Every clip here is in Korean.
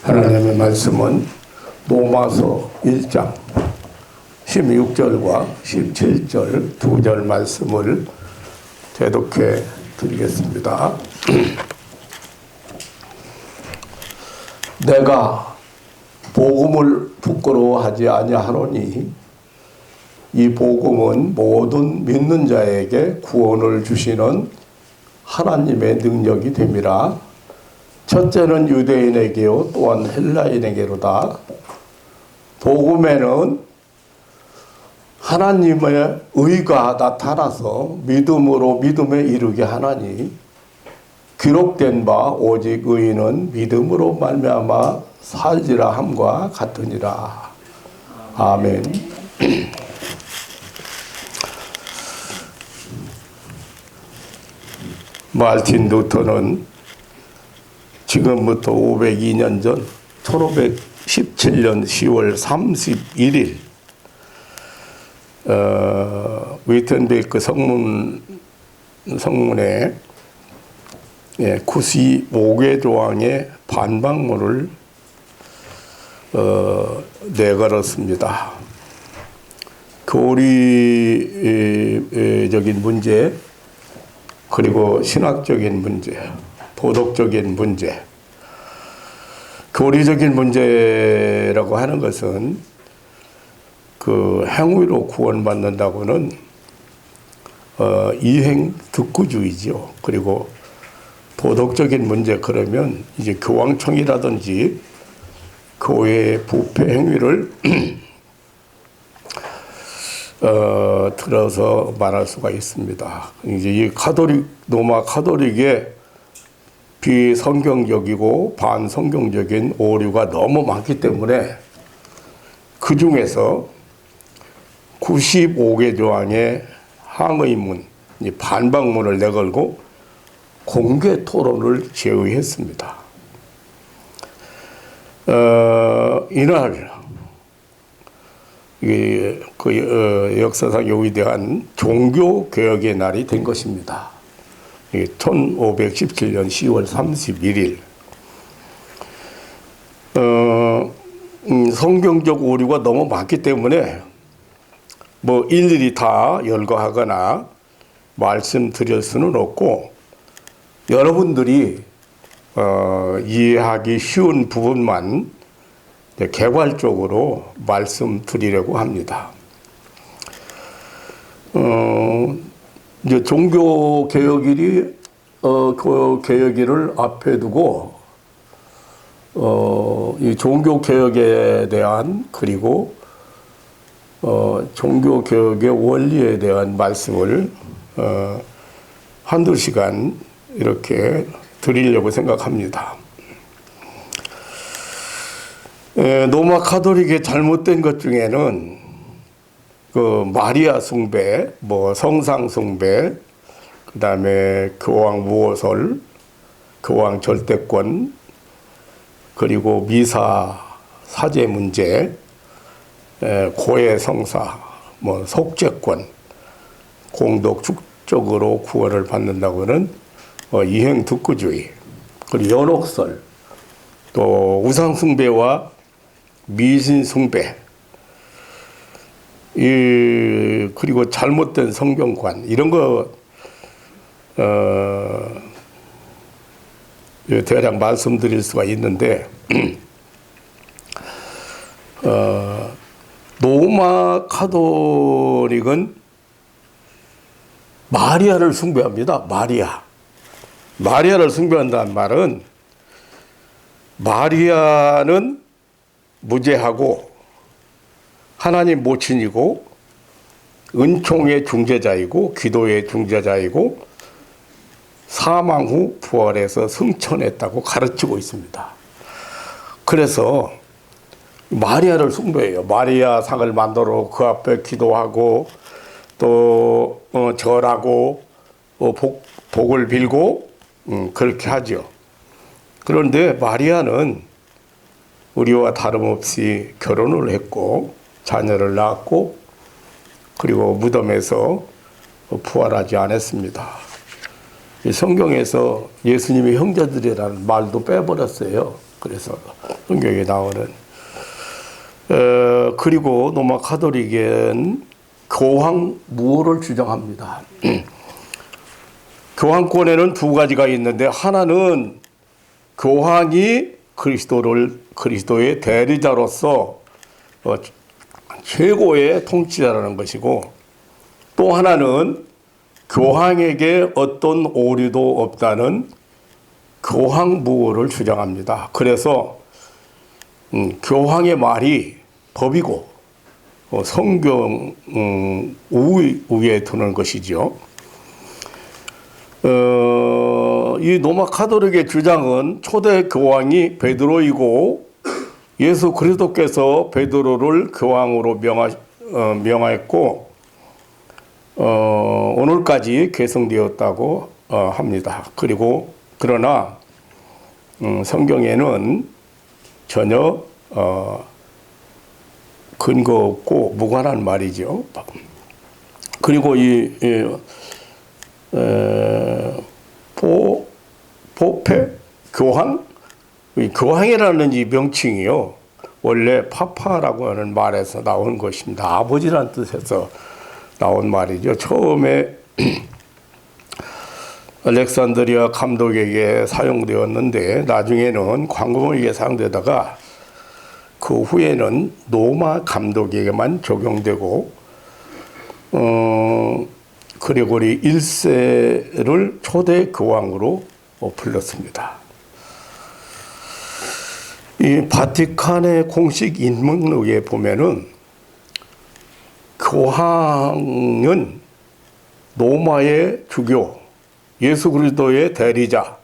하나님의 말씀은 로마서 1장 16절과 17절 두 절 말씀을 대독해 드리겠습니다. 내가 복음을 부끄러워하지 아니하노니 이 복음은 모든 믿는 자에게 구원을 주시는 하나님의 능력이 됨이라. 첫째는 유대인에게요 또한 헬라인에게로다. 복음에는 하나님의 의가 나타나서 믿음으로 믿음에 이르게 하나니 기록된 바 오직 의인은 믿음으로 말미암아 살리라 함과 같으니라. 아멘. 마르틴 루터는 지금부터 502년 전 1517년 10월 31일 위텐베르크 성문에 95개 조항의 반박문을 내걸었습니다. 교리적인 문제, 그리고 신학적인 문제, 도덕적인 문제, 교리적인 문제라고 하는 것은 그 행위로 구원받는다고는 이행 득구주의죠. 그리고 도덕적인 문제, 그러면 이제 교황청이라든지 교회의 부패 행위를 들어서 말할 수가 있습니다. 이제 이 로마 카톨릭의 비성경적이고 반성경적인 오류가 너무 많기 때문에 그 중에서 95개 조항의 항의문, 반박문을 내걸고 공개 토론을 제의했습니다. 이날 역사상 요기대한 종교개혁의 날이 된 것입니다. 1517년 10월 31일. 성경적 오류가 너무 많기 때문에 뭐 일일이 다 열거하거나 말씀드릴 수는 없고, 여러분들이 이해하기 쉬운 부분만 개괄적으로 말씀드리려고 합니다. 이제 종교 개혁일이 그 개혁일을 앞에 두고 이 종교 개혁에 대한, 그리고 종교 개혁의 원리에 대한 말씀을 한두 시간 이렇게 드리려고 생각합니다. 로마 카톨릭의 잘못된 것 중에는 그 마리아 숭배, 성상 숭배, 그 다음에 교황 무호설, 교황 절대권, 그리고 미사 사제 문제, 고해 성사, 속죄권, 공덕 축적으로 구원을 받는다고는 이행 득구주의, 그리고 연옥설, 또 우상 숭배와 미신 숭배, 그리고 잘못된 성경관, 이런 거 대략 말씀드릴 수가 있는데, 로마 카톨릭은 마리아를 숭배합니다. 마리아를 숭배한다는 말은 마리아는 무죄하고 하나님 모친이고 은총의 중재자이고 기도의 중재자이고 사망 후 부활해서 승천했다고 가르치고 있습니다. 그래서 마리아를 숭배해요. 마리아 상을 만들어 그 앞에 기도하고 또 절하고 복을 빌고 그렇게 하죠. 그런데 마리아는 우리와 다름없이 결혼을 했고 자녀를 낳았고, 그리고 무덤에서 부활하지 않았습니다. 성경에서 예수님의 형제들이라는 말도 빼버렸어요. 그래서 성경에 나오는 그리고 로마 가톨릭은 교황무호를 주장합니다. 교황권에는 두 가지가 있는데 하나는 교황이 그리스도의 대리자로서 최고의 통치자라는 것이고, 또 하나는 교황에게 어떤 오류도 없다는 교황무호를 주장합니다. 그래서 교황의 말이 법이고 성경 우위에 두는 것이죠. 이 로마 가톨릭의 주장은 초대 교황이 베드로이고 예수 그리스도께서 베드로를 교황으로 명하였고 오늘까지 계승되었다고 합니다. 그러나 성경에는 전혀 근거 없고 무관한 말이죠. 그리고 포페 교황, 교황이라는 이 명칭이요, 원래 파파라고 하는 말에서 나온 것입니다. 아버지라는 뜻에서 나온 말이죠. 처음에 알렉산드리아 감독에게 사용되었는데 나중에는 관공에게 사용되다가 그 후에는 로마 감독에게만 적용되고 그레고리 1세를 초대 교황으로 불렀습니다. 이 바티칸의 공식 인문록에 보면은 교황은 로마의 주교, 예수 그리스도의 대리자,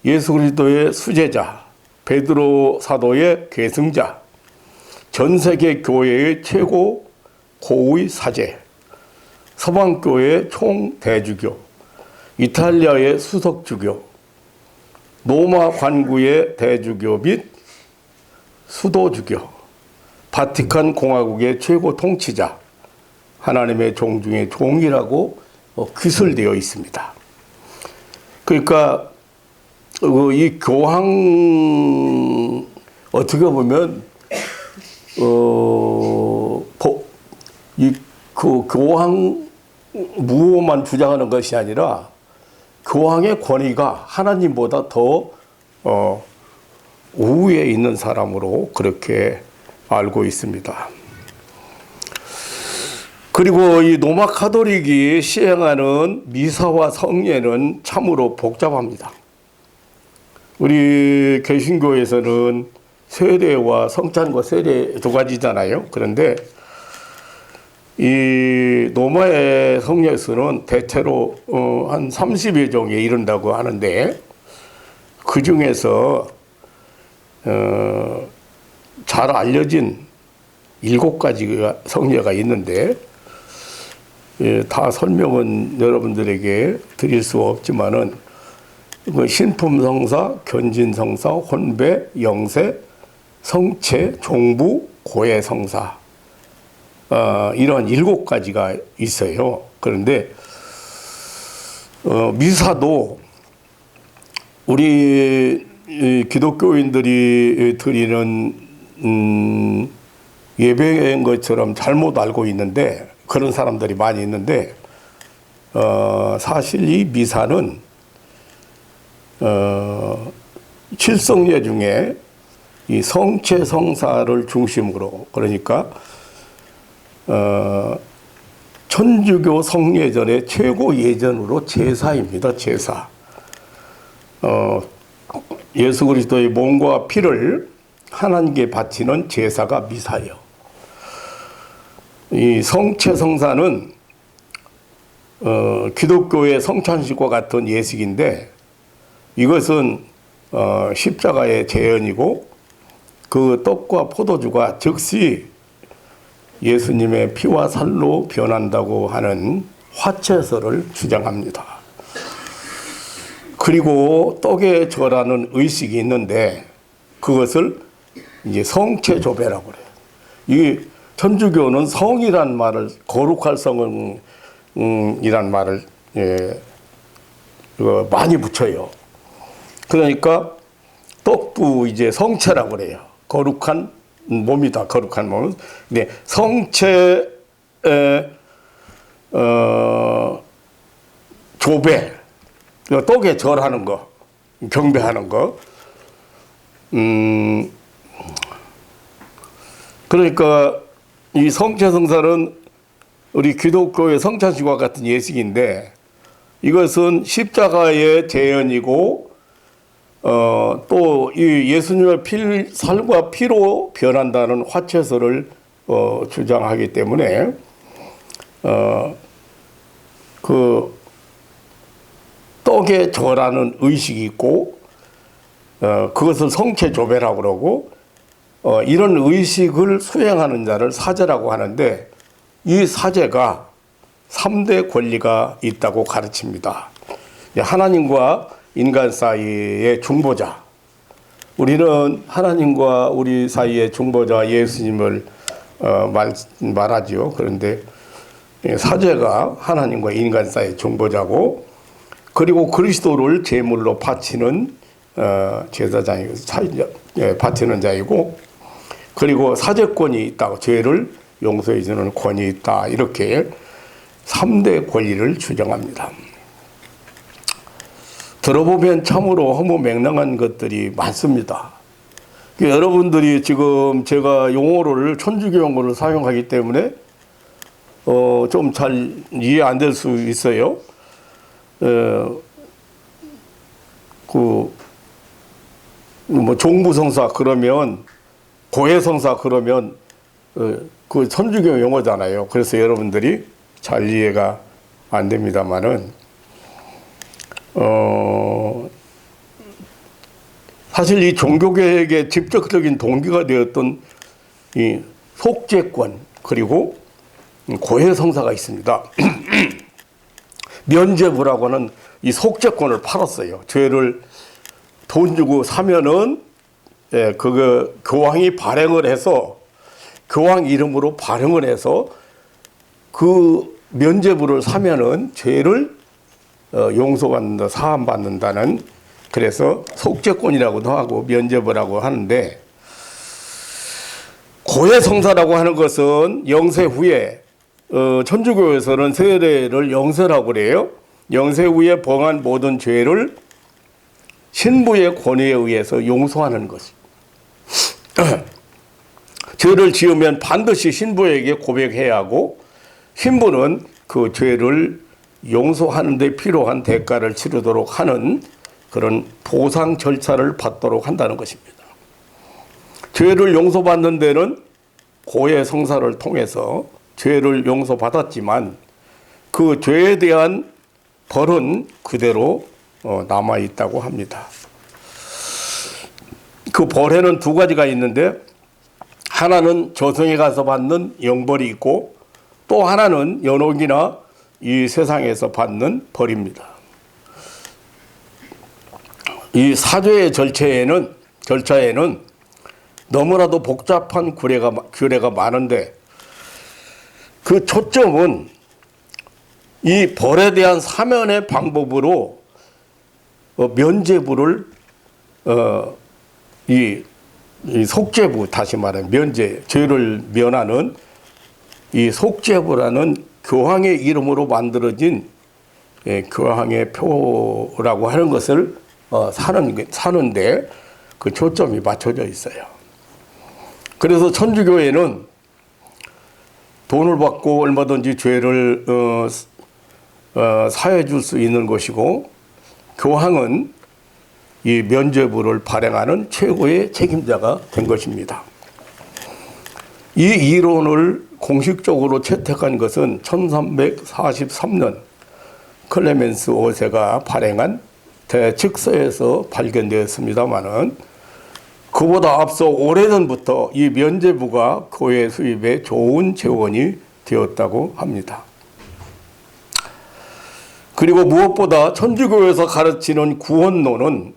예수 그리스도의 수제자, 베드로 사도의 계승자, 전 세계 교회의 최고 고위 사제, 서방교회의 총대주교, 이탈리아의 수석주교, 로마 관구의 대주교 및 수도주교, 바티칸 공화국의 최고 통치자, 하나님의 종 중에 종이라고 기술되어 있습니다. 그러니까 이 교황 어떻게 보면 그 교황 무호만 주장하는 것이 아니라 교황의 권위가 하나님보다 더 우위에 있는 사람으로 그렇게 알고 있습니다. 그리고 이 로마 가톨릭이 시행하는 미사와 성례는 참으로 복잡합니다. 우리 개신교에서는 세례와 성찬과 세례 두 가지잖아요. 그런데 이 로마의 성례수는 대체로 한 30여 종에 이른다고 하는데 그 중에서 잘 알려진 7가지가 성례가 있는데 다 설명은 여러분들에게 드릴 수 없지만은 신품성사, 견진성사, 혼배, 영세, 성체, 종부, 고해성사, 이런 7가지가 있어요. 그런데 미사도 우리 기독교인들이 드리는 예배인 것처럼 잘못 알고 있는데, 그런 사람들이 많이 있는데 사실 이 미사는 7성례 중에 이 성체 성사를 중심으로, 그러니까 천주교 성례전의 최고 예전으로 제사입니다. 제사. 예수 그리스도의 몸과 피를 하나님께 바치는 제사가 미사예요. 이 성체 성사는 기독교의 성찬식과 같은 예식인데 이것은 십자가의 재현이고 그 떡과 포도주가 즉시 예수님의 피와 살로 변한다고 하는 화채설을 주장합니다. 그리고 떡에 절하는 의식이 있는데 그것을 이제 성체조배라고 그래요. 이 천주교는 성이란 말을, 거룩할 성은 이란 말을 많이 붙여요. 그러니까 떡도 이제 성체라고 그래요. 거룩한 몸이다. 거룩한 몸. 근데 성체 조배, 떡에 절하는 거, 경배하는 거. 그러니까 이 성체성사는 우리 기독교의 성찬식과 같은 예식인데, 이것은 십자가의 재현이고 또 이 예수님의 살과 피로 변한다는 화채설을 주장하기 때문에 그 떡에 절하는 의식이 있고 그것을 성체조배라고 그러고 이런 의식을 수행하는 자를 사제라고 하는데, 이 사제가 3대 권리가 있다고 가르칩니다. 하나님과 인간 사이의 중보자. 우리는 하나님과 우리 사이의 중보자 예수님을 말하지요. 그런데 사제가 하나님과 인간 사이의 중보자고, 그리고 그리스도를 제물로 바치는 제사장이 바치는 자이고, 그리고 사제권이 있다고, 죄를 용서해 주는 권이 있다, 이렇게 3대 권리를 주장합니다. 들어보면 참으로 허무맹랑한 것들이 많습니다. 여러분들이 지금 제가 용어를 천주교 용어를 사용하기 때문에 좀 잘 이해 안 될 수 있어요. 뭐 종부성사 그러면, 고해성사 그러면 그 천주교 용어잖아요. 그래서 여러분들이 잘 이해가 안 됩니다만은 사실 이 종교개혁의 직접적인 동기가 되었던 이 속죄권, 그리고 고해성사가 있습니다. 면죄부라고 하는 이 속죄권을 팔았어요. 죄를 돈 주고 사면은 그거 교황이 발행을 해서, 교황 이름으로 발행을 해서 그 면죄부를 사면은 죄를 용서받는다, 사함받는다는, 그래서 속죄권이라고도 하고 면죄부라고 하는데, 고해성사라고 하는 것은 영세 후에 천주교에서는 세례를 영세라고 그래요. 영세 후에 범한 모든 죄를 신부의 권위에 의해서 용서하는 것이. 죄를 지으면 반드시 신부에게 고백해야 하고, 신부는 그 죄를 용서하는 데 필요한 대가를 치르도록 하는 그런 보상 절차를 받도록 한다는 것입니다. 죄를 용서받는 데는 고해 성사를 통해서 죄를 용서받았지만 그 죄에 대한 벌은 그대로 남아있다고 합니다. 그 벌에는 두 가지가 있는데, 하나는 저승에 가서 받는 영벌이 있고, 또 하나는 연옥이나 이 세상에서 받는 벌입니다. 이 사죄의 절차에는 너무나도 복잡한 규례가 많은데, 그 초점은 이 벌에 대한 사면의 방법으로 면죄부를 이 속죄부, 다시 말하면 죄를 면하는 이 속죄부라는 교황의 이름으로 만들어진 교황의 표라고 하는 것을 사는데 그 초점이 맞춰져 있어요. 그래서 천주교회는 돈을 받고 얼마든지 죄를 사해 줄 수 있는 것이고, 교황은 이 면죄부를 발행하는 최고의 책임자가 된 것입니다. 이 이론을 공식적으로 채택한 것은 1343년 클레멘스 5세가 발행한 대칙서에서 발견되었습니다마는, 그보다 앞서 오래전부터 이 면죄부가 교회 수입에 좋은 재원이 되었다고 합니다. 그리고 무엇보다 천주교에서 가르치는 구원론은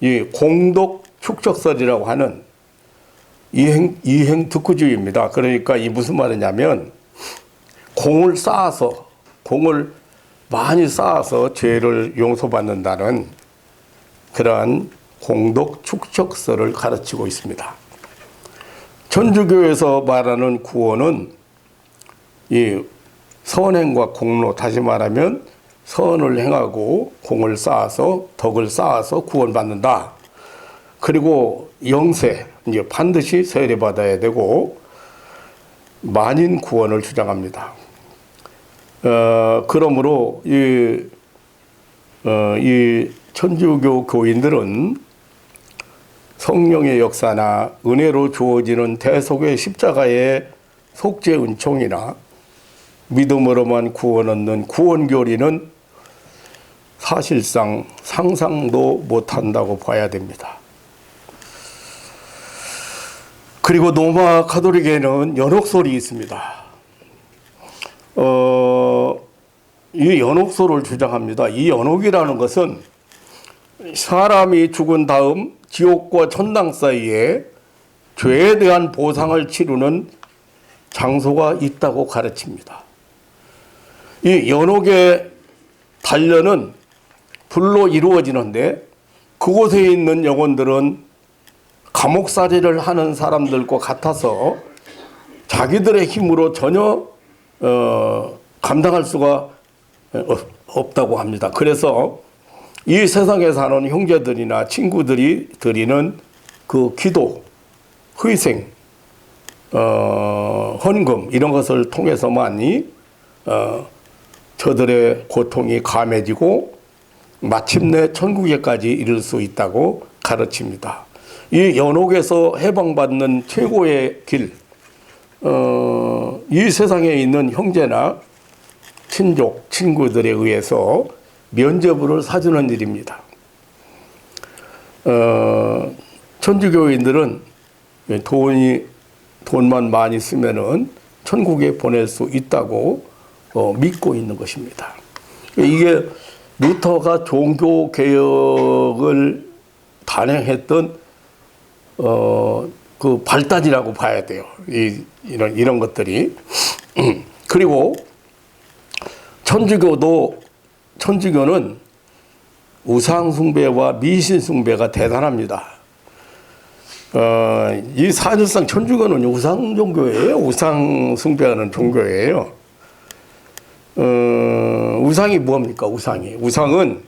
이 공덕 축적설이라고 하는 이행 득구주의입니다. 그러니까 이 무슨 말이냐면, 공을 많이 쌓아서 죄를 용서받는다는 그러한 공덕 축적설을 가르치고 있습니다. 천주교에서 말하는 구원은 이 선행과 공로, 다시 말하면 선을 행하고 공을 쌓아서 덕을 쌓아서 구원받는다. 그리고 영세, 이제 반드시 세례받아야 되고 만인 구원을 주장합니다. 그러므로 이 천주교 교인들은 성령의 역사나 은혜로 주어지는 대속의 십자가의 속죄 은총이나 믿음으로만 구원 얻는 구원교리는 사실상 상상도 못한다고 봐야 됩니다. 그리고 로마 가톨릭에는 연옥설이 있습니다. 이 연옥설을 주장합니다. 이 연옥이라는 것은 사람이 죽은 다음 지옥과 천당 사이에 죄에 대한 보상을 치르는 장소가 있다고 가르칩니다. 이 연옥의 단련은 불로 이루어지는데 그곳에 있는 영혼들은 감옥살이를 하는 사람들과 같아서 자기들의 힘으로 전혀 감당할 수가 없다고 합니다. 그래서 이 세상에 사는 형제들이나 친구들이 드리는 그 기도, 희생, 헌금 이런 것을 통해서만이 저들의 고통이 감해지고 마침내 천국에까지 이를 수 있다고 가르칩니다. 이 연옥에서 해방받는 최고의 길, 이 세상에 있는 형제나 친족, 친구들에 의해서 면죄부를 사주는 일입니다. 천주교인들은 돈만 많이 쓰면은 천국에 보낼 수 있다고 믿고 있는 것입니다. 이게 루터가 종교 개혁을 단행했던 그 발단이라고 봐야 돼요. 이런 것들이. 그리고 천주교는 우상숭배와 미신숭배가 대단합니다. 이 사실상 천주교는 우상종교예요. 우상숭배하는 종교예요. 우상이 뭡니까? 우상은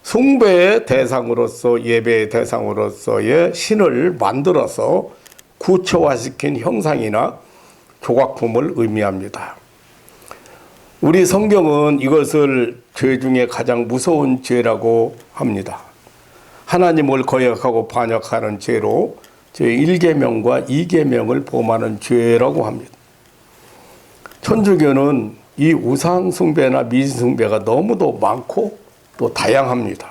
숭배의 대상으로서 예배의 대상으로서의 신을 만들어서 구체화시킨 형상이나 조각품을 의미합니다. 우리 성경은 이것을 죄 중에 가장 무서운 죄라고 합니다. 하나님을 거역하고 반역하는 죄로 제1계명과 2계명을 범하는 죄라고 합니다. 천주교는 이 우상숭배나 미신숭배가 너무도 많고 또 다양합니다.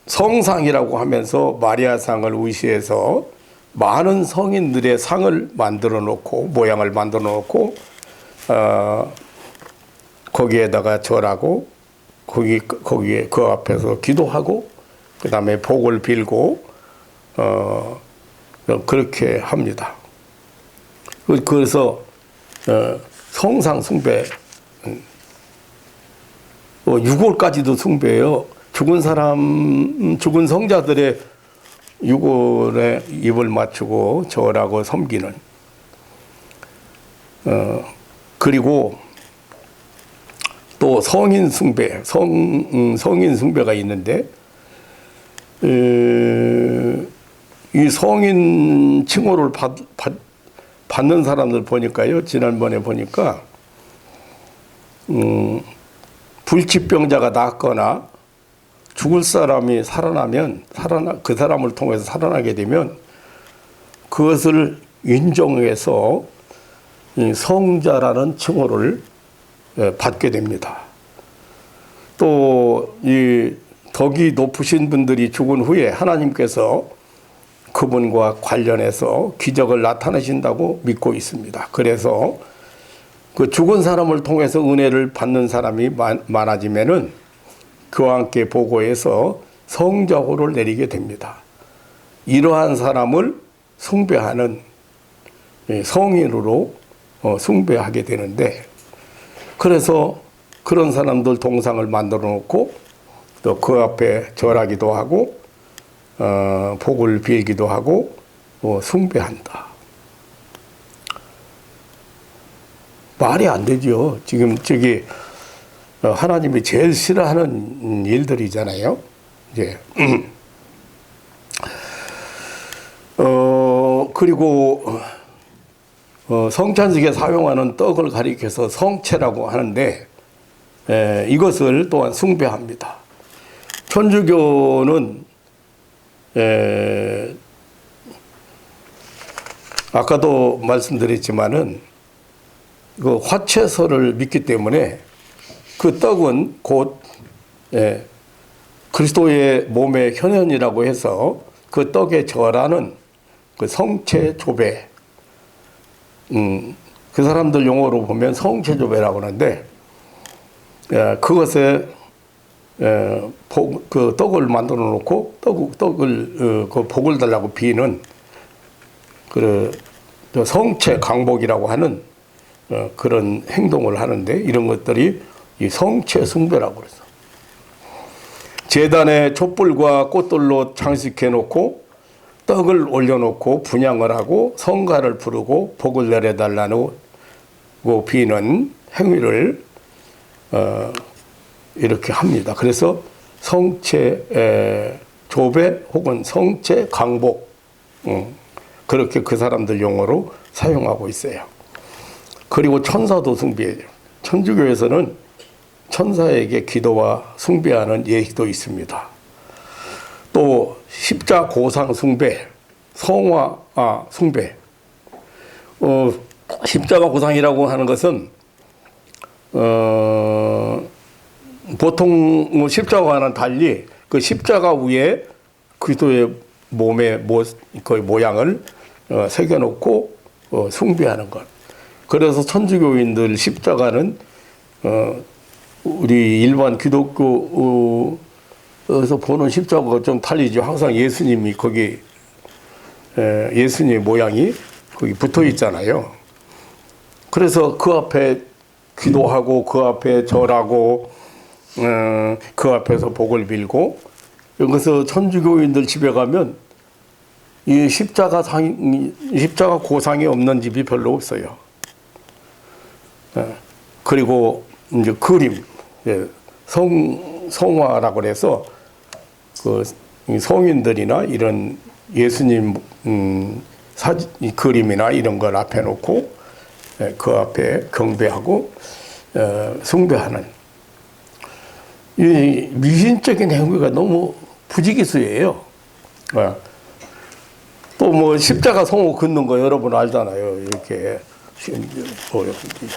성상이라고 하면서 마리아상을 의시해서 많은 성인들의 상을 만들어 놓고 모양을 만들어 놓고 거기에다가 절하고 거기에 그 앞에서 기도하고 그 다음에 복을 빌고 그렇게 합니다. 그래서 성상 숭배, 유골까지도 숭배해요. 죽은 성자들의 유골에 입을 맞추고 절하고 섬기는. 그리고 또 성인 숭배, 성인 숭배가 있는데 이 성인 칭호를 받는 사람들 보니까요, 지난번에 보니까 불치병자가 낫거나 죽을 사람이 살아나면 그 사람을 통해서 살아나게 되면 그것을 인정해서 성자라는 칭호를 받게 됩니다. 또 이 덕이 높으신 분들이 죽은 후에 하나님께서 그분과 관련해서 기적을 나타내신다고 믿고 있습니다. 그래서 그 죽은 사람을 통해서 은혜를 받는 사람이 많아지면은 그와 함께 보고해서 성자호를 내리게 됩니다. 이러한 사람을 숭배하는 성인으로 숭배하게 되는데, 그래서 그런 사람들 동상을 만들어 놓고 또 그 앞에 절하기도 하고 복을 빌기도 하고 숭배한다. 말이 안 되죠. 지금 저기 하나님이 제일 싫어하는 일들이잖아요. 이제 그리고 성찬식에 사용하는 떡을 가리켜서 성체라고 하는데 이것을 또한 숭배합니다. 천주교는 아까도 말씀드렸지만은 그 화채설을 믿기 때문에 그 떡은 곧 그리스도의 몸의 현현이라고 해서 그 떡에 절하는 그 성체조배, 그 사람들 용어로 보면 성체조배라고 하는데 그것에 그 떡을 만들어 놓고 떡을 그 복을 달라고 비는 그 성체 강복이라고 하는 그런 행동을 하는데 이런 것들이 이 성체 숭배라고 그래서 제단에 촛불과 꽃들로 장식해 놓고 떡을 올려놓고 분향을 하고 성가를 부르고 복을 내려달라고 비는 행위를 이렇게 합니다. 그래서 성체 조배 혹은 성체 강복 그렇게 그 사람들 용어로 사용하고 있어요. 그리고 천사도 숭배해요. 천주교에서는 천사에게 기도와 숭배하는 예식도 있습니다. 또 십자 고상 숭배, 성화 숭배. 십자가 고상이라고 하는 것은 보통 십자가와는 달리 그 십자가 위에 그리스도의 몸의 그 모양을 새겨놓고 숭배하는 것. 그래서 천주교인들 십자가는 우리 일반 기독교에서 보는 십자가가 좀 달리죠. 항상 예수님이 거기 예수님의 모양이 거기 붙어 있잖아요. 그래서 그 앞에 기도하고 그 앞에 절하고 그 앞에서 복을 빌고 그래서 천주교인들 집에 가면 이 십자가 고상이 없는 집이 별로 없어요. 그리고 이제 그림, 성화라고 해서 그 성인들이나 이런 예수님 사진 그림이나 이런 걸 앞에 놓고 그 앞에 경배하고 숭배하는 이 미신적인 행위가 너무 부지기수예요. 또 뭐 십자가 성호 긋는 거 여러분 알잖아요. 이렇게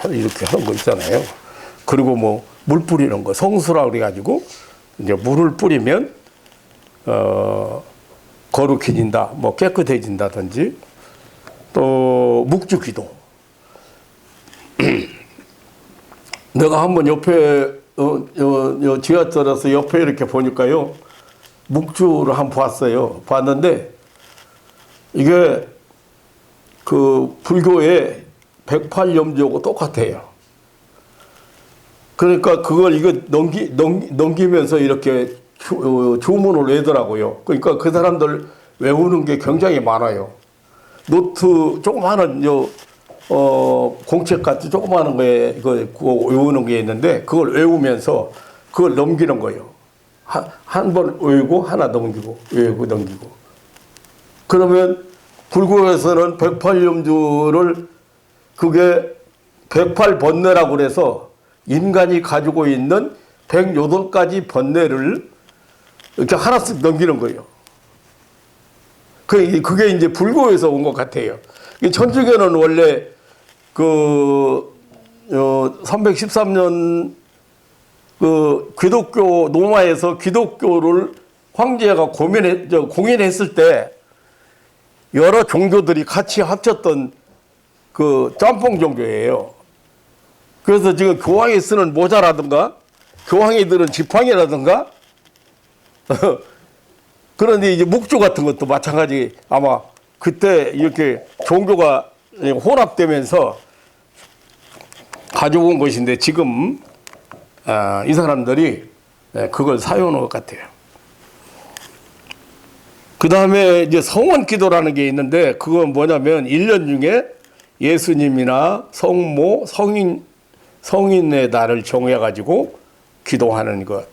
이렇게 하는 거 있잖아요. 그리고 뭐 물 뿌리는 거 성수라 그래가지고 이제 물을 뿌리면 거룩해진다, 뭐 깨끗해진다든지 또 묵주기도. 내가 한번 옆에 지하철에서 옆에 이렇게 보니까요 묵주를 한번 봤어요. 봤는데 이게 그 불교의 108염주하고 똑같아요. 그러니까 그걸 이거 넘기면서 이렇게 주문을 외더라고요. 그러니까 그 사람들 외우는 게 굉장히 많아요. 노트 조그마한 공책 같은 조그마한 거에 그거 외우는 게 있는데 그걸 외우면서 그걸 넘기는 거예요. 한 번 외우고 하나 넘기고 외우고 넘기고. 그러면 불교에서는 108염주를 그게 108번뇌라고 그래서 인간이 가지고 있는 108가지 번뇌를 이렇게 하나씩 넘기는 거예요. 그게 이제 불교에서 온 것 같아요. 천주교는 원래 그 313년 그 기독교 로마에서 기독교를 황제가 공인했을 때 여러 종교들이 같이 합쳤던 그 짬뽕 종교예요. 그래서 지금 교황이 쓰는 모자라든가 교황이 들은 지팡이라든가 그런데 이제 묵주 같은 것도 마찬가지 아마 그때 이렇게 종교가 혼합되면서 가져온 것인데 지금 이 사람들이 그걸 사용하는 것 같아요. 그 다음에 이제 성원 기도라는 게 있는데, 그건 뭐냐면 1년 중에 예수님이나 성모, 성인의 날을 정해가지고 기도하는 것.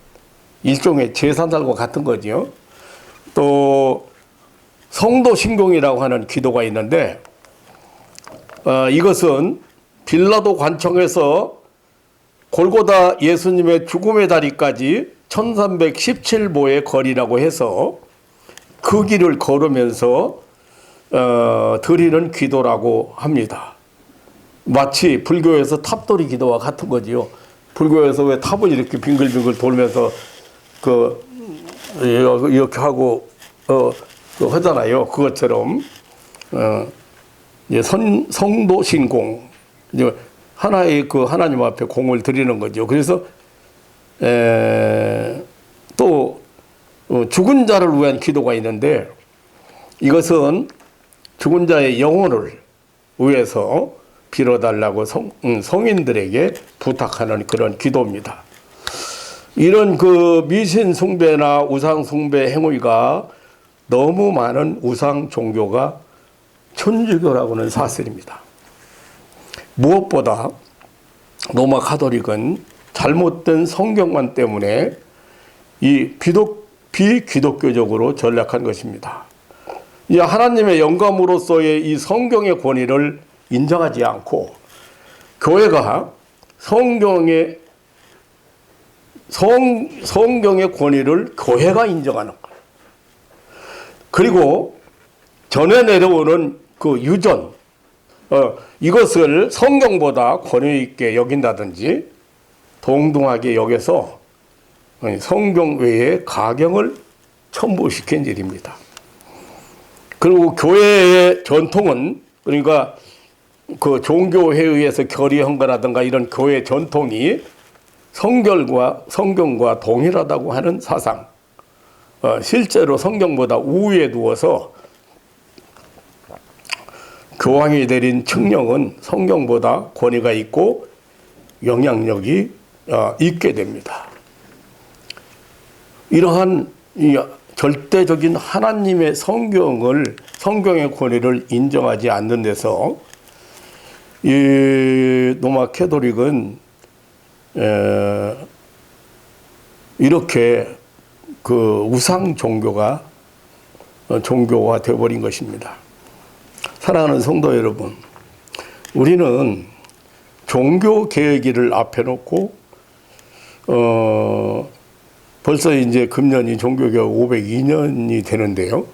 일종의 제사날과 같은 거죠. 또 성도 신공이라고 하는 기도가 있는데, 이것은 빌라도 관청에서 골고다 예수님의 죽음의 다리까지 1317보의 거리라고 해서 그 길을 걸으면서 드리는 기도라고 합니다. 마치 불교에서 탑돌이 기도와 같은 거지요. 불교에서 왜 탑을 이렇게 빙글빙글 돌면서 이렇게 하고 하잖아요. 그것처럼 성도 신공, 하나의 그 하나님 앞에 공을 드리는 거죠. 그래서 또 죽은 자를 위한 기도가 있는데, 이것은 죽은 자의 영혼을 위해서 빌어달라고 성인들에게 부탁하는 그런 기도입니다. 이런 그 미신 숭배나 우상 숭배 행위가 너무 많은 우상 종교가 천주교라고는 사실입니다. 무엇보다 로마 가톨릭은 잘못된 성경관 때문에 이 비기독교적으로 전락한 것입니다. 이 하나님의 영감으로서의 이 성경의 권위를 인정하지 않고, 교회가 성경의 권위를 교회가 인정하는 거예요. 그리고 전해 내려오는 그 유전, 이것을 성경보다 권위 있게 여긴다든지 동등하게 여겨서 성경 외에 가경을 첨부시킨 일입니다. 그리고 교회의 전통은, 그러니까 그 종교회에 의해서 결의한 거라든가 이런 교회 전통이 성경과 동일하다고 하는 사상, 실제로 성경보다 우위에 두어서 교황이 내린 칙령은 성경보다 권위가 있고 영향력이 있게 됩니다. 이러한 절대적인 하나님의 성경의 권위를 인정하지 않는 데서 이 로마 가톨릭은 이렇게 그 우상 종교가 종교화 되어버린 것입니다. 사랑하는 성도 여러분, 우리는 종교 계획을 앞에 놓고 벌써 이제 금년이 종교개혁 502년이 되는데요.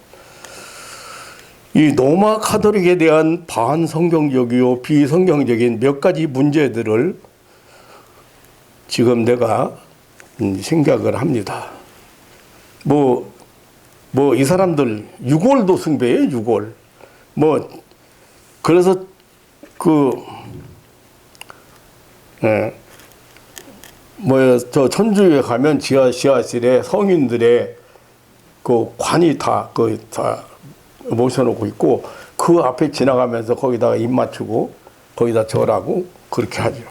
이 로마 가톨릭에 대한 반성경적이요 비성경적인 몇 가지 문제들을 지금 내가 생각을 합니다. 이 사람들 유골도 숭배해요, 유골. 그래서 저 천주교에 가면 지하실에 성인들의 그 관이 다 모셔놓고 있고, 그 앞에 지나가면서 거기다가 입 맞추고 거기다 절하고 그렇게 하죠.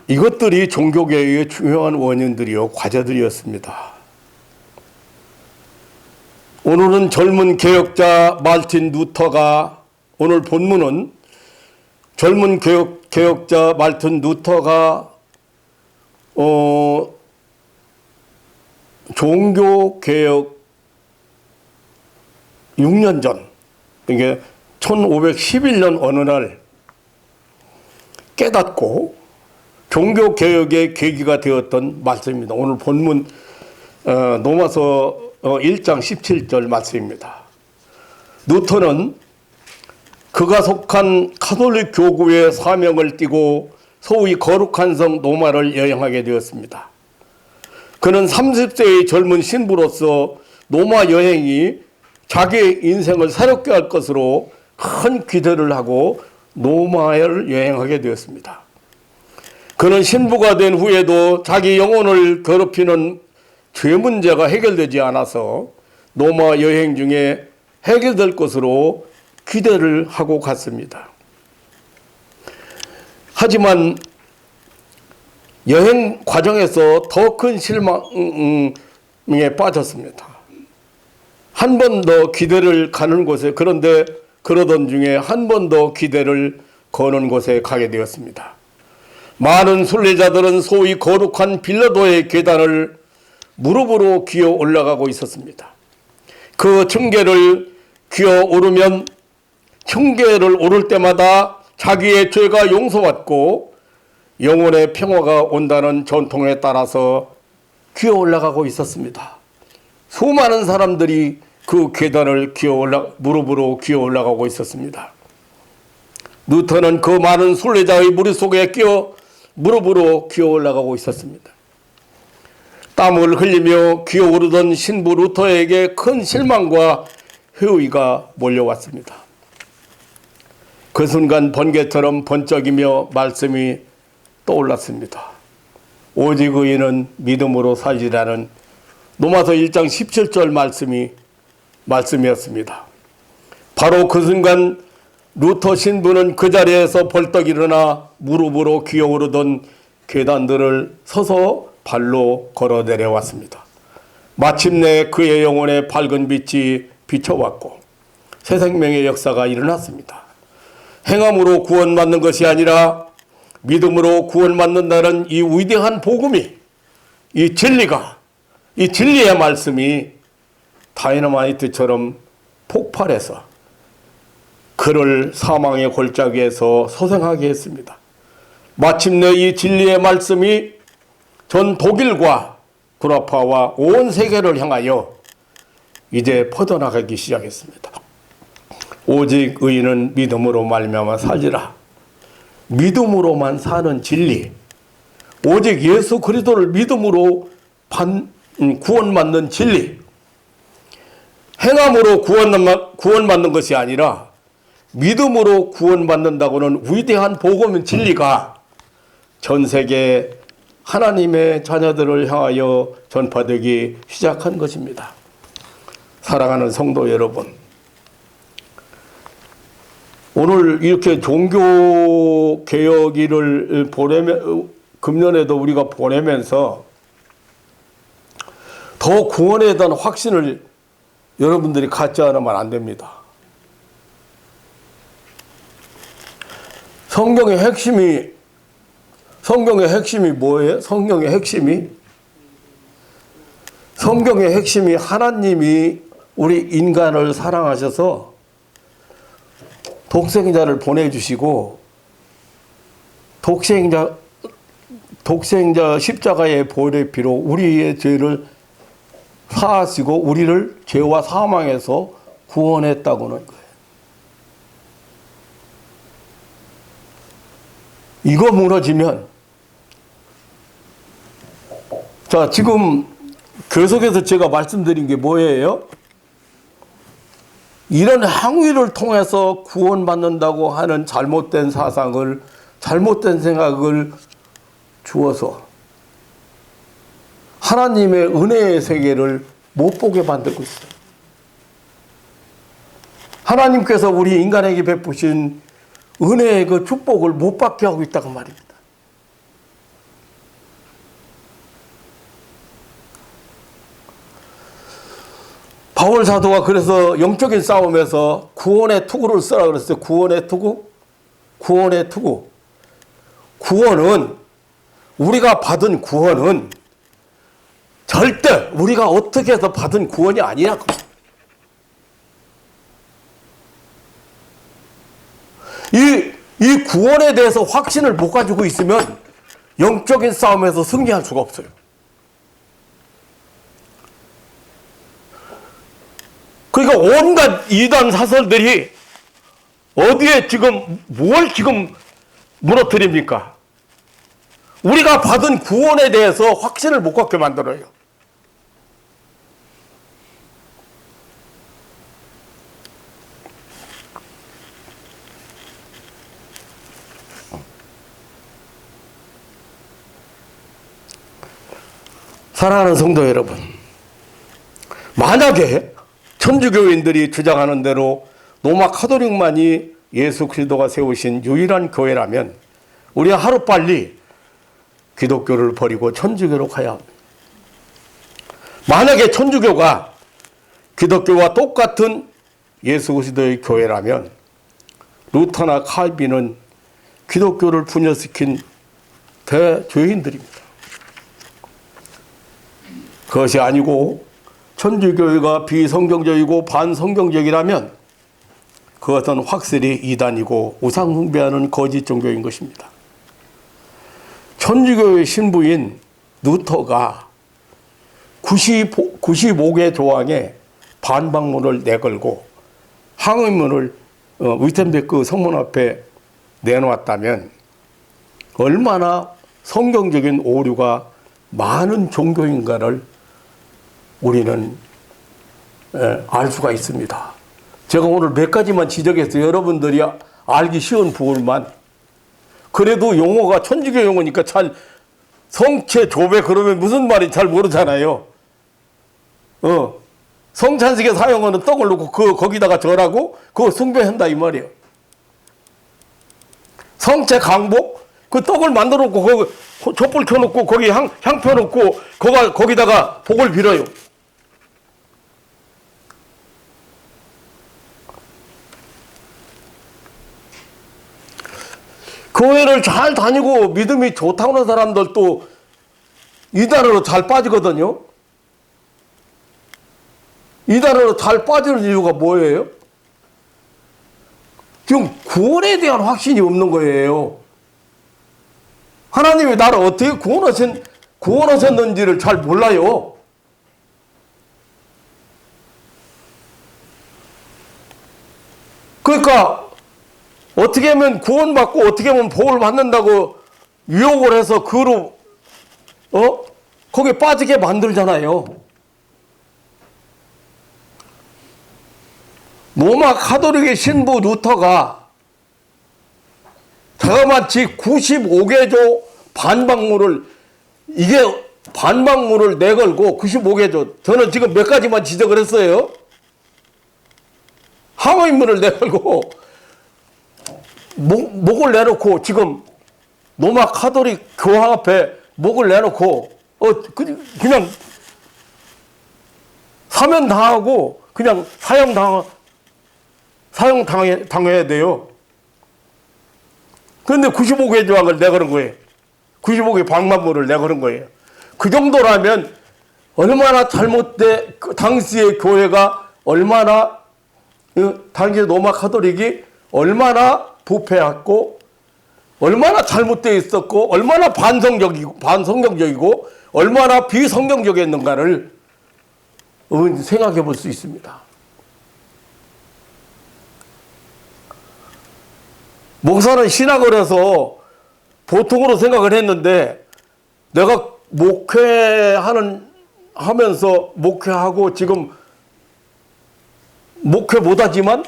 이것들이 종교개혁의 중요한 원인들이요 과제들이었습니다. 오늘은 젊은 개혁자 말틴 루터가, 오늘 본문은 젊은 개혁자 말틴 루터가 종교개혁 6년 전, 이게 1511년 어느 날 깨닫고 종교개혁의 계기가 되었던 말씀입니다. 오늘 본문 로마서 1장 17절 말씀입니다. 루터는 그가 속한 가톨릭 교구의 사명을 띠고 소위 거룩한 성 로마를 여행하게 되었습니다. 그는 30세의 젊은 신부로서 로마 여행이 자기의 인생을 새롭게 할 것으로 큰 기대를 하고 로마를 여행하게 되었습니다. 그는 신부가 된 후에도 자기 영혼을 괴롭히는 죄 문제가 해결되지 않아서 로마 여행 중에 해결될 것으로 기대를 하고 갔습니다. 하지만 여행 과정에서 더 큰 실망에 빠졌습니다. 한 번 더 기대를 가는 곳에, 그런데 그러던 중에 한 번 더 기대를 거는 곳에 가게 되었습니다. 많은 순례자들은 소위 거룩한 빌라도의 계단을 무릎으로 기어 올라가고 있었습니다. 그 층계를 기어 오르면 층계를 오를 때마다 자기의 죄가 용서받고 영혼의 평화가 온다는 전통에 따라서 기어 올라가고 있었습니다. 수많은 사람들이 그 계단을 무릎으로 기어 올라가고 있었습니다. 루터는 그 많은 순례자의 무리 속에 무릎으로 기어 올라가고 있었습니다. 땀을 흘리며 기어오르던 신부 루터에게 큰 실망과 회의가 몰려왔습니다. 그 순간 번개처럼 번쩍이며 말씀이 떠올랐습니다. 오직 의인은 믿음으로 살리라는 로마서 1장 17절 말씀이었습니다. 바로 그 순간 루터 신부는 그 자리에서 벌떡 일어나 무릎으로 기어오르던 계단들을 서서 발로 걸어 내려왔습니다. 마침내 그의 영혼에 밝은 빛이 비춰왔고 새 생명의 역사가 일어났습니다. 행함으로 구원받는 것이 아니라 믿음으로 구원받는다는 이 위대한 복음이, 이 진리가, 이 진리의 말씀이 다이너마이트처럼 폭발해서 그를 사망의 골짜기에서 소생하게 했습니다. 마침내 이 진리의 말씀이 전 독일과 구라파와 온 세계를 향하여 이제 퍼져나가기 시작했습니다. 오직 의인은 믿음으로 말미암아 살리라. 믿음으로만 사는 진리, 오직 예수 그리스도를 믿음으로 구원받는 진리, 행함으로 구원받는 것이 아니라 믿음으로 구원받는다고는 위대한 복음 진리가 전 세계 하나님의 자녀들을 향하여 전파되기 시작한 것입니다. 사랑하는 성도 여러분, 오늘 이렇게 종교개혁일을 금년에도 우리가 보내면서 더 구원에 대한 확신을 여러분들이 갖지 않으면 안 됩니다. 성경의 핵심이 뭐예요? 성경의 핵심이 하나님이 우리 인간을 사랑하셔서 독생자를 보내주시고 독생자 십자가의 보혈의 피로 우리의 죄를 사하시고 우리를 죄와 사망에서 구원했다고는 거예요. 이거 무너지면, 자, 지금 계속해서 제가 말씀드린 게 뭐예요? 이런 행위를 통해서 구원받는다고 하는 잘못된 사상을, 잘못된 생각을 주어서 하나님의 은혜의 세계를 못 보게 만들고 있어요. 하나님께서 우리 인간에게 베푸신 은혜의 그 축복을 못 받게 하고 있다고 말입니다. 바울 사도가 그래서 영적인 싸움에서 구원의 투구를 쓰라 그랬어요. 구원의 투구. 구원은, 우리가 받은 구원은 절대 우리가 어떻게 해서 받은 구원이 아니라고. 이 구원에 대해서 확신을 못 가지고 있으면 영적인 싸움에서 승리할 수가 없어요. 그러니까 온갖 이단 사설들이 어디에 뭘 무너뜨립니까? 우리가 받은 구원에 대해서 확신을 못 갖게 만들어요. 사랑하는 성도 여러분, 만약에 천주교인들이 주장하는 대로 로마 카톨릭만이 예수 그리스도가 세우신 유일한 교회라면 우리 하루빨리 기독교를 버리고 천주교로 가야 합니다. 만약에 천주교가 기독교와 똑같은 예수 그리스도의 교회라면 루터나 칼빈은 기독교를 분열시킨 대죄인들입니다. 그것이 아니고 천주교회가 비성경적이고 반성경적이라면 그것은 확실히 이단이고 우상 숭배하는 거짓 종교인 것입니다. 천주교의 신부인 루터가 95개 조항에 반박문을 내걸고 항의문을 위텐베르크 성문 앞에 내놓았다면 얼마나 성경적인 오류가 많은 종교인가를 우리는 알 수가 있습니다. 제가 오늘 몇 가지만 지적해서 여러분들이 알기 쉬운 부분만, 그래도 용어가 천주교 용어니까 잘 성체 조배 그러면 무슨 말인지 잘 모르잖아요. 성찬식에 사용하는 떡을 놓고 거기다가 절하고 그거 숭배한다 이 말이에요. 성체 강복, 그 떡을 만들어 놓고 거기 촛불 켜놓고 거기 향 펴놓고 거기다가 복을 빌어요. 교회를 잘 다니고 믿음이 좋다고 하는 사람들도 이단으로 잘 빠지거든요. 이단으로 잘 빠지는 이유가 뭐예요? 지금 구원에 대한 확신이 없는 거예요. 하나님이 나를 어떻게 구원하셨는지를 잘 몰라요. 그러니까 어떻게 하면 구원받고 어떻게 하면 복을 받는다고 유혹을 해서 그로 거기에 빠지게 만들잖아요. 로마 가톨릭의 신부 루터가 자그마치 95개조 반박문을 내걸고 95개조, 저는 지금 몇 가지만 지적을 했어요. 항의문을 내걸고 목을 내놓고 지금 로마 가톨릭 교황 앞에 목을 내놓고 그냥 사면당하고 그냥 사형당해야 돼요. 그런데 95개 조항을 내거는 거예요. 95개 방만문을 내거는 거예요. 그 정도라면 얼마나 잘못돼, 그 당시의 교회가 얼마나, 당시 로마 가톨릭이 얼마나 부패했고 얼마나 잘못되어 있었고 얼마나 반성경적이고 얼마나 비성경적이었는가를 생각해 볼 수 있습니다. 목사는 신학을 해서 보통으로 생각을 했는데, 내가 하면서 목회하고 지금 목회 못하지만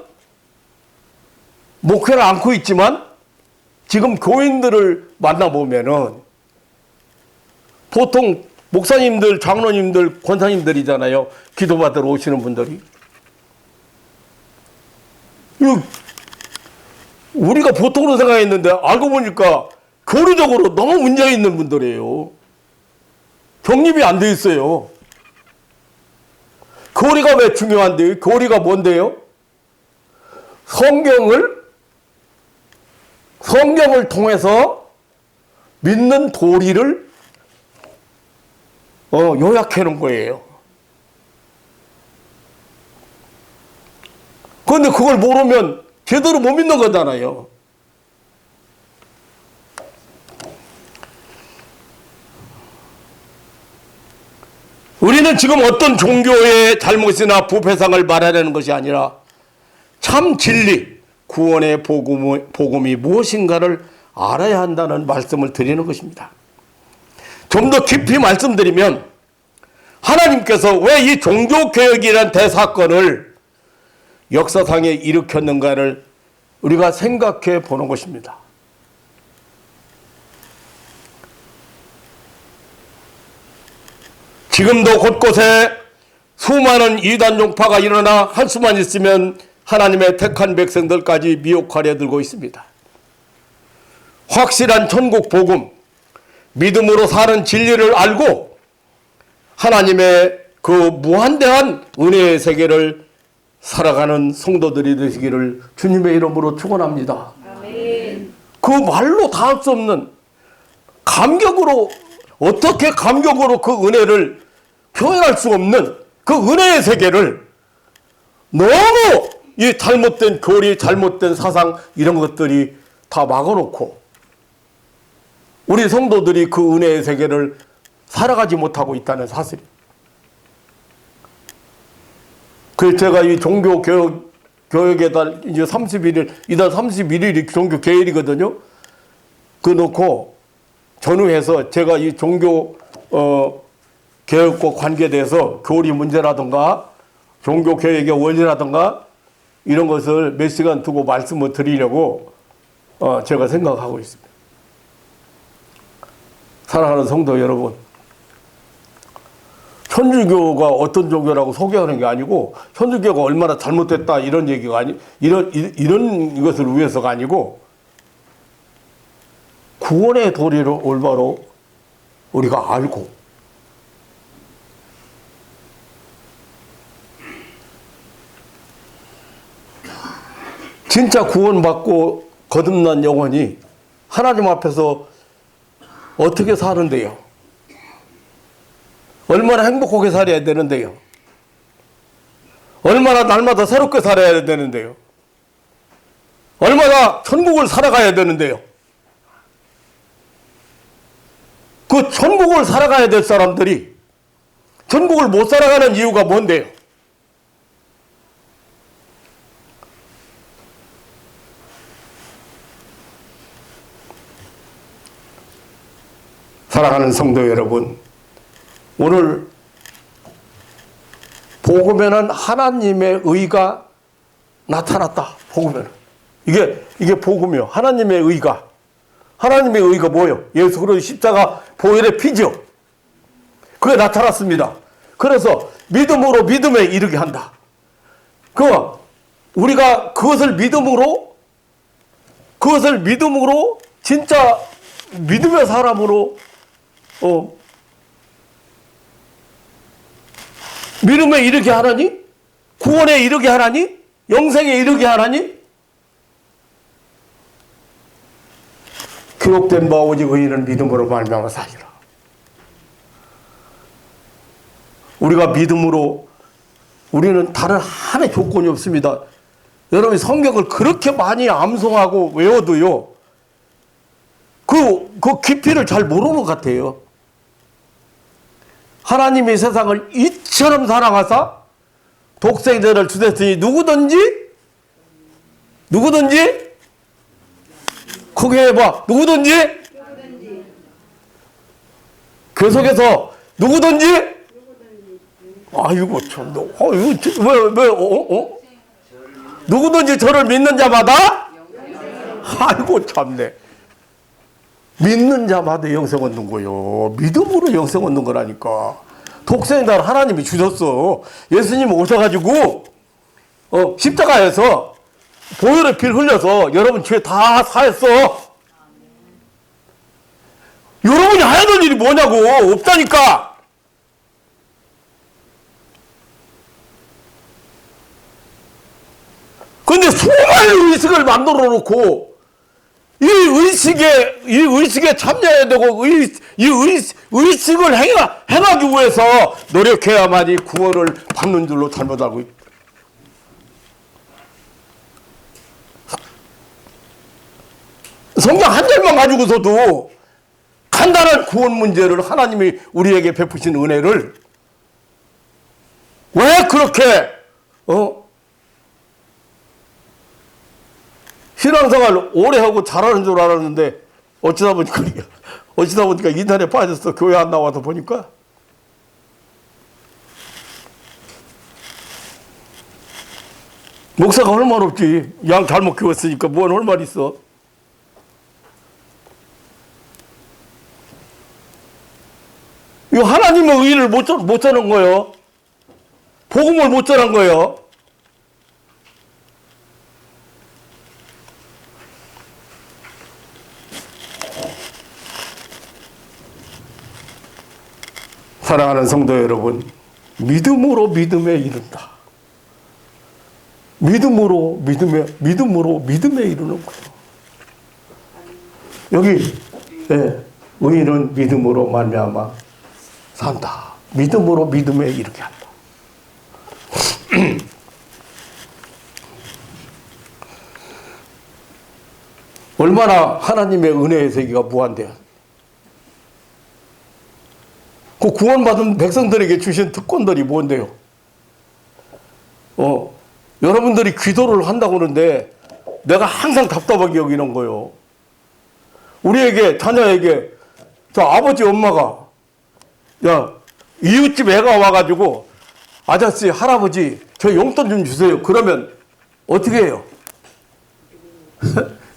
목회를 안고 있지만 지금 교인들을 만나보면은 보통 목사님들, 장로님들, 권사님들이잖아요. 기도받으러 오시는 분들이. 우리가 보통으로 생각했는데 알고 보니까 교리적으로 너무 문제가 있는 분들이에요. 정립이 안 돼 있어요. 교리가 왜 중요한데요? 교리가 뭔데요? 성경을 통해서 믿는 도리를 요약해 놓은 거예요. 그런데 그걸 모르면 제대로 못 믿는 거잖아요. 우리는 지금 어떤 종교의 잘못이나 부패상을 말하려는 것이 아니라 참 진리, 구원의 복음이 무엇인가를 알아야 한다는 말씀을 드리는 것입니다. 좀 더 깊이 말씀드리면 하나님께서 왜 이 종교개혁이라는 대사건을 역사상에 일으켰는가를 우리가 생각해 보는 것입니다. 지금도 곳곳에 수많은 이단 종파가 일어나 할 수만 있으면 하나님의 택한 백성들까지 미혹하려 들고 있습니다. 확실한 천국 복음, 믿음으로 사는 진리를 알고 하나님의 그 무한대한 은혜의 세계를 살아가는 성도들이 되시기를 주님의 이름으로 축원합니다. 아멘. 그 말로 다 할 수 없는 감격으로, 어떻게 감격으로 그 은혜를 표현할 수 없는 그 은혜의 세계를 너무 이 잘못된 교리, 잘못된 사상 이런 것들이 다 막아놓고 우리 성도들이 그 은혜의 세계를 살아가지 못하고 있다는 사실이. 그래서 제가 이 종교개혁의 달 이제 31일, 이달 31일이 종교개혁이거든요. 그 놓고 전후해서 제가 이 종교 개혁과 관계돼서 교리 문제라든가 종교개혁의 원리라든가 이런 것을 몇 시간 두고 말씀을 드리려고 제가 생각하고 있습니다. 사랑하는 성도 여러분, 천주교가 어떤 종교라고 소개하는 게 아니고 천주교가 얼마나 잘못됐다 이런 얘기가 이런 것을 위해서가 아니고 구원의 도리를 올바로 우리가 알고 진짜 구원받고 거듭난 영혼이 하나님 앞에서 어떻게 사는데요? 얼마나 행복하게 살아야 되는데요? 얼마나 날마다 새롭게 살아야 되는데요? 얼마나 천국을 살아가야 되는데요? 그 천국을 살아가야 될 사람들이 천국을 못 살아가는 이유가 뭔데요? 사랑하는 성도 여러분, 오늘 복음에는 하나님의 의가 나타났다. 복음에는 이게 복음이요. 하나님의 의가. 하나님의 의가 뭐예요? 예수 그리스도 십자가 보혈의 피죠. 그게 나타났습니다. 그래서 믿음으로 믿음에 이르게 한다. 우리가 그것을 믿음으로 진짜 믿음의 사람으로 믿음에 이르게 하나니? 구원에 이르게 하나니? 영생에 이르게 하나니? 기록된 바 오직 의인은 믿음으로 말미암아 살리라. 우리가 믿음으로, 우리는 다른 하나의 조건이 없습니다. 여러분이 성경을 그렇게 많이 암송하고 외워도요, 그 깊이를 잘 모르는 것 같아요. 하나님이 세상을 이처럼 사랑하사 독생자를 주셨으니 누구든지 크게 해봐. 누구든지 계속해서 누구든지 아이고 참 누구든지 저를 믿는 자마다 아이고 참네. 믿는 자마다 영생 얻는 거요. 믿음으로 영생 얻는 거라니까. 독생자를 하나님이 주셨어. 예수님 오셔가지고 십자가에서 보혈의 피를 흘려서 여러분 죄 다 사했어. 여러분이 해야 될 일이 뭐냐고. 없다니까. 근데 수많은 의식을 만들어 놓고 이 의식에 참여해야 되고, 이 의식을 행하기 위해서 노력해야만이 구원을 받는 줄로 잘못 알고 있다. 성경 한 절만 가지고서도 간단한 구원 문제를 하나님이 우리에게 베푸신 은혜를 왜 그렇게, 신앙생활 오래 하고 잘하는 줄 알았는데 어쩌다 보니까 인터넷 빠졌어. 교회 안 나와서 보니까. 목사가 할 말 없지. 양 잘못 키웠으니까 뭔 할 말 있어. 이 하나님의 의를 못 전한 거예요. 복음을 못 전한 거예요. 사랑하는 성도 여러분, 믿음으로 믿음에 이른다. 믿음으로 믿음에 이르는 거예요. 여기 의인은 믿음으로 말미암아 산다. 믿음으로 믿음에 이르게 한다. 얼마나 하나님의 은혜의 세계가 무한대요. 그 구원받은 백성들에게 주신 특권들이 뭔데요? 여러분들이 기도를 한다고 하는데 내가 항상 답답하게 여기는 거예요. 우리에게, 자녀에게, 저 아버지, 엄마가, 야, 이웃집 애가 와가지고, 아저씨, 할아버지, 저 용돈 좀 주세요. 그러면 어떻게 해요?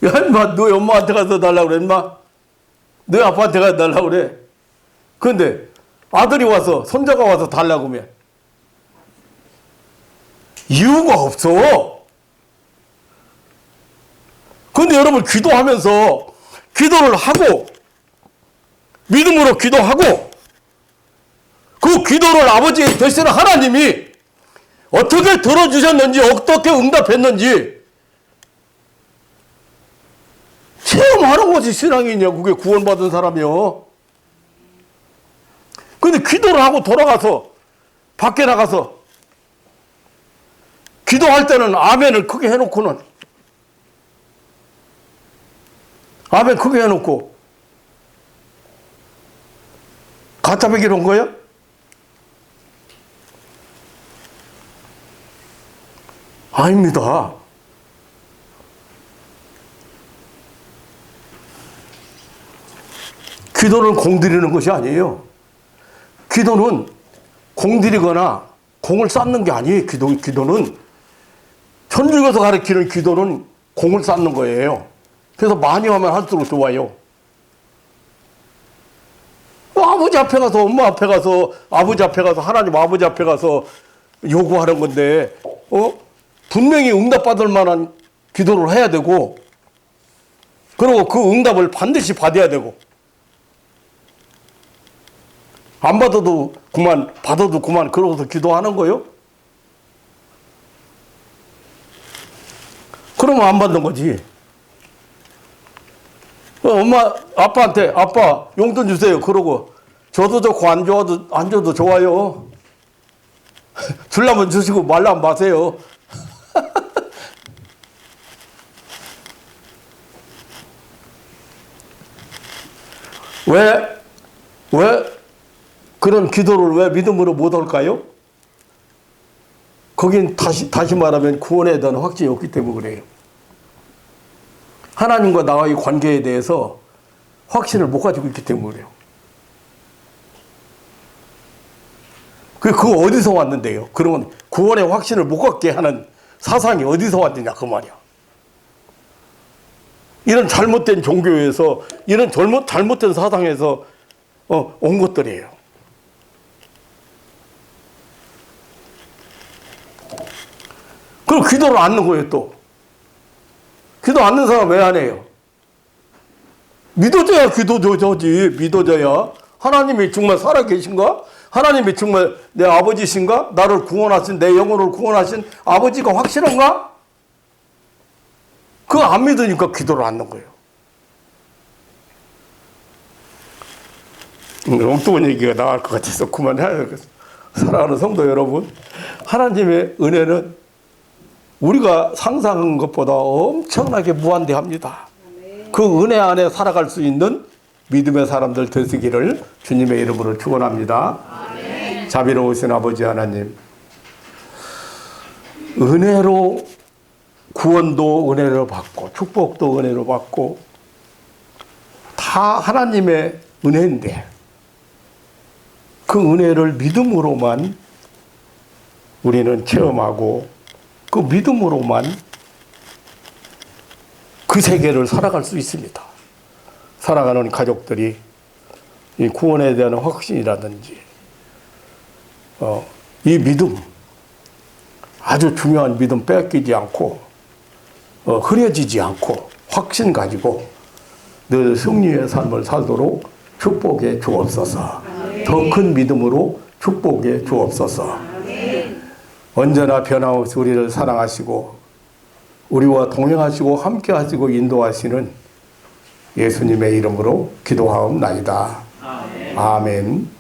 야, 인마, 너희 엄마한테 가서 달라고 그래, 인마? 너희 아빠한테 가서 달라고 그래? 그런데 아들이 와서, 손자가 와서 달라고 하면 이유가 없어. 그런데 여러분, 기도하면서, 기도를 하고, 믿음으로 기도하고, 그 기도를 아버지 되시는 하나님이 어떻게 들어주셨는지, 어떻게 응답했는지 체험하는 것이 신앙이냐, 그게 구원받은 사람이요. 근데 기도를 하고 돌아가서, 밖에 나가서, 기도할 때는 아멘을 크게 해놓고는, 아멘 크게 해놓고, 가짜 배기로 온 거야? 아닙니다. 기도는 공들이는 것이 아니에요. 기도는 공들이거나 공을 쌓는 게 아니에요. 기도는 천주교에서 가르치는 기도는 공을 쌓는 거예요. 그래서 많이 하면 할수록 좋아요. 아버지 앞에 가서, 엄마 앞에 가서, 아버지 앞에 가서, 하나님 아버지 앞에 가서 요구하는 건데, 분명히 응답받을 만한 기도를 해야 되고, 그리고 그 응답을 반드시 받아야 되고, 안 받아도 그만, 받아도 그만, 그러고서 기도하는 거요? 그러면 안 받는 거지. 엄마, 아빠한테, 아빠, 용돈 주세요. 그러고, 줘도 좋고, 안 줘도 좋아요. 주려면 주시고, 말라면 마세요. 왜 그런 기도를 왜 믿음으로 못 할까요? 거긴 다시 말하면 구원에 대한 확신이 없기 때문에 그래요. 하나님과 나와의 관계에 대해서 확신을 못 가지고 있기 때문에 그래요. 그거 어디서 왔는데요? 그러면 구원의 확신을 못 갖게 하는 사상이 어디서 왔느냐 그 말이야. 이런 잘못된 종교에서, 이런 잘못된 사상에서 온 것들이에요. 그럼 기도를 않는 거예요. 또 기도 않는 사람 왜 안 해요? 믿어져야 기도져지. 믿어져야 하나님이 정말 살아계신가? 하나님이 정말 내 아버지신가? 나를 구원하신, 내 영혼을 구원하신 아버지가 확실한가? 그거 안 믿으니까 기도를 않는 거예요. 엉뚱한 얘기가 나갈 것 같아서 그만해야겠어. 사랑하는 성도 여러분, 하나님의 은혜는 우리가 상상한 것보다 엄청나게 무한대합니다. 그 은혜 안에 살아갈 수 있는 믿음의 사람들 되시기를 주님의 이름으로 축원합니다. 자비로우신 아버지 하나님, 은혜로 구원도 은혜로 받고 축복도 은혜로 받고 다 하나님의 은혜인데, 그 은혜를 믿음으로만 우리는 체험하고 그 믿음으로만 그 세계를 살아갈 수 있습니다. 살아가는 가족들이 이 구원에 대한 확신이라든지 이 믿음, 아주 중요한 믿음 뺏기지 않고 흐려지지 않고 확신 가지고 늘 승리의 삶을 살도록 축복해 주옵소서. 더 큰 믿음으로 축복해 주옵소서. 언제나 변함없이 우리를 사랑하시고 우리와 동행하시고 함께 하시고 인도하시는 예수님의 이름으로 기도하옵나이다. 아멘.